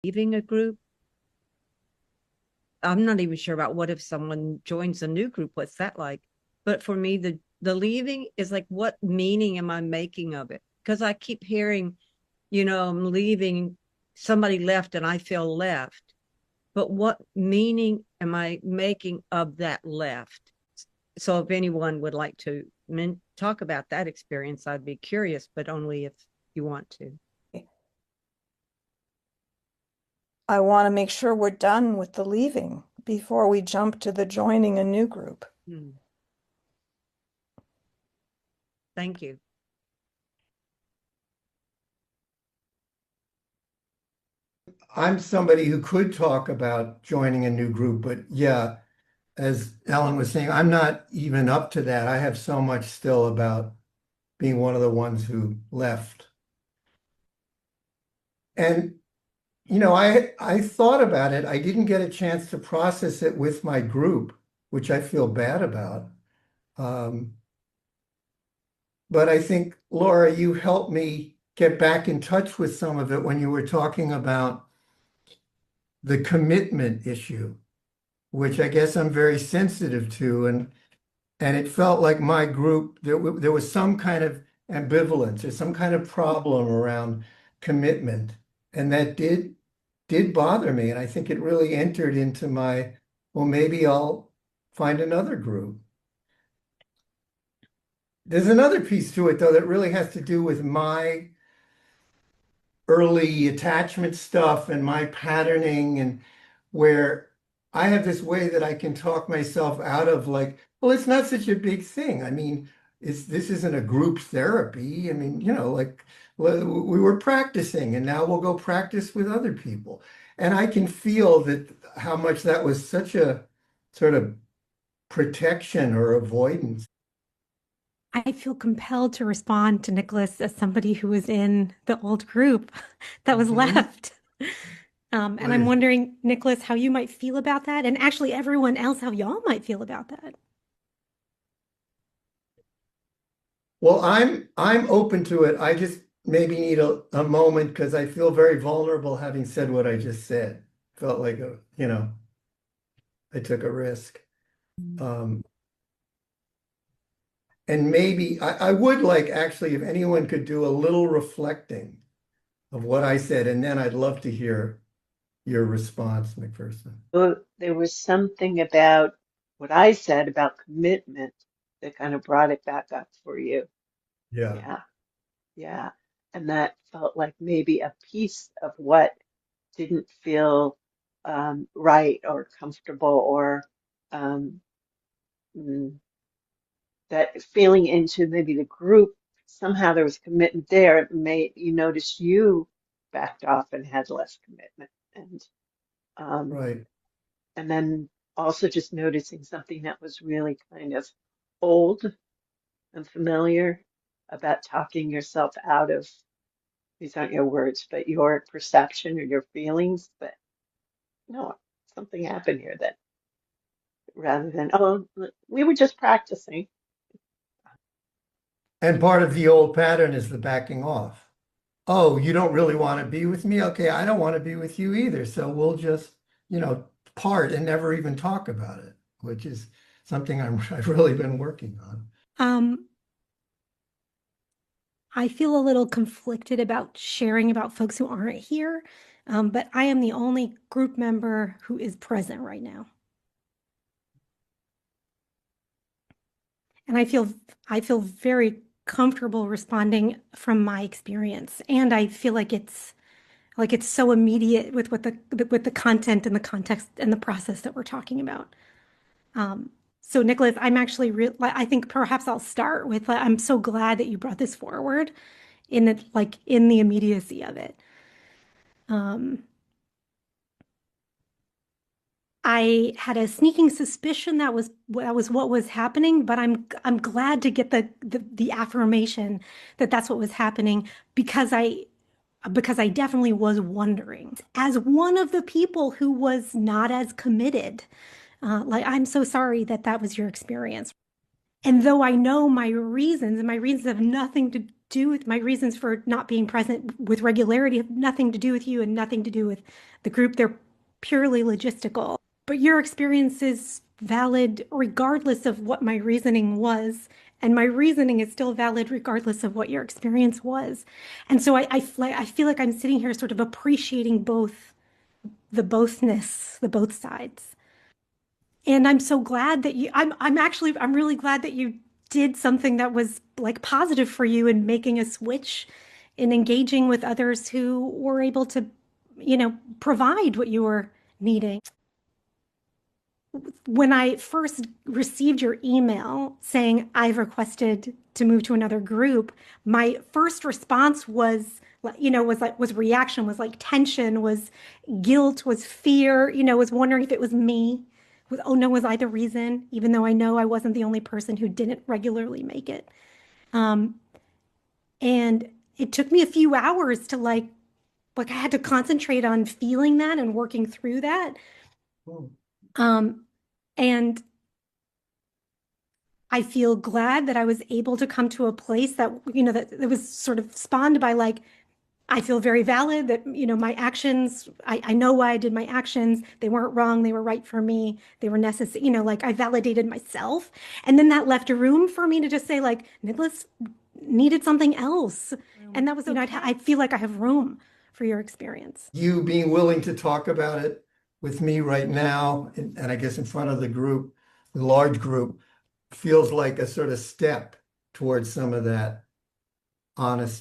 leaving a group. I'm not even sure about what if someone joins a new group, what's that like? But for me, the leaving is like, what meaning am I making of it? Because I keep hearing, I'm leaving, somebody left and I feel left. But what meaning am I making of that left? So if anyone would like to talk about that experience, I'd be curious, but only if you want to. I want to make sure we're done with the leaving before we jump to the joining a new group. Thank you. I'm somebody who could talk about joining a new group, but yeah, as Ellen was saying, I'm not even up to that. I have so much still about being one of the ones who left. And I thought about it. I didn't get a chance to process it with my group, which I feel bad about. Um, but I think, Laura, you helped me get back in touch with some of it when you were talking about the commitment issue, which I guess I'm very sensitive to. And it felt like my group, there was some kind of ambivalence or some kind of problem around commitment. And that did bother me. And I think it really entered into my, well, maybe I'll find another group. There's another piece to it, though, that really has to do with my early attachment stuff and my patterning, and where I have this way that I can talk myself out of, like, well, it's not such a big thing. I mean, this isn't a group therapy. I mean, like, we were practicing and now we'll go practice with other people. And I can feel that how much that was such a sort of protection or avoidance. I feel compelled to respond to Nicholas as somebody who was in the old group that was left. And I'm wondering, Nicholas, how you might feel about that, and actually everyone else, how y'all might feel about that. Well, I'm open to it. I just maybe need a moment because I feel very vulnerable having said what I just said. Felt like I took a risk. And maybe I would like, actually, if anyone could do a little reflecting of what I said, and then I'd love to hear your response, McPherson. Well, there was something about what I said about commitment that kind of brought it back up for you. Yeah. Yeah, yeah. And that felt like maybe a piece of what didn't feel right or comfortable, or um, mm, that feeling into maybe the group, somehow there was commitment there. It made you notice you backed off and had less commitment. Um, Right. and then also just noticing something that was really kind of old and familiar about talking yourself out of, these aren't your words, but your perception or your feelings. But no, something happened here that rather than, oh, we were just practicing. And part of the old pattern is the backing off. Oh, you don't really want to be with me? Okay, I don't want to be with you either. So we'll just, part and never even talk about it, which is something I've really been working on. I feel a little conflicted about sharing about folks who aren't here, but I am the only group member who is present right now. And I feel very comfortable responding from my experience. And I feel like it's so immediate with what the content and the context and the process that we're talking about. So Nicholas, I'm actually I think perhaps I'll start with I'm so glad that you brought this forward in the immediacy of it. I had a sneaking suspicion that was what was happening, but I'm glad to get the affirmation that that's what was happening, because I definitely was wondering, as one of the people who was not as committed. I'm so sorry that that was your experience. And though I know my reasons, and my reasons have nothing do with my reasons for not being present with regularity have nothing to do with you and nothing to do with the group. They're purely logistical. But your experience is valid regardless of what my reasoning was. And my reasoning is still valid regardless of what your experience was. And so I feel like I'm sitting here sort of appreciating both the bothness, the both sides. And I'm so glad that I'm really glad that you did something that was like positive for you in making a switch in engaging with others who were able to, provide what you were needing. When I first received your email saying I've requested to move to another group, my first response was, was reaction, was like tension, was guilt, was fear, was wondering if it was me. Oh no, was I the reason? Even though I know I wasn't the only person who didn't regularly make it. And it took me a few hours to like I had to concentrate on feeling that and working through that. And I feel glad that I was able to come to a place that, that it was sort of spawned by like, I feel very valid that, my actions, I know why I did my actions. They weren't wrong. They were right for me. They were necessary. Like I validated myself. And then that left a room for me to just say like, Nicholas needed something else. And that was, I feel like I have room for your experience. You being willing to talk about it with me right now, and I guess in front of the group, the large group, feels like a sort of step towards some of that honest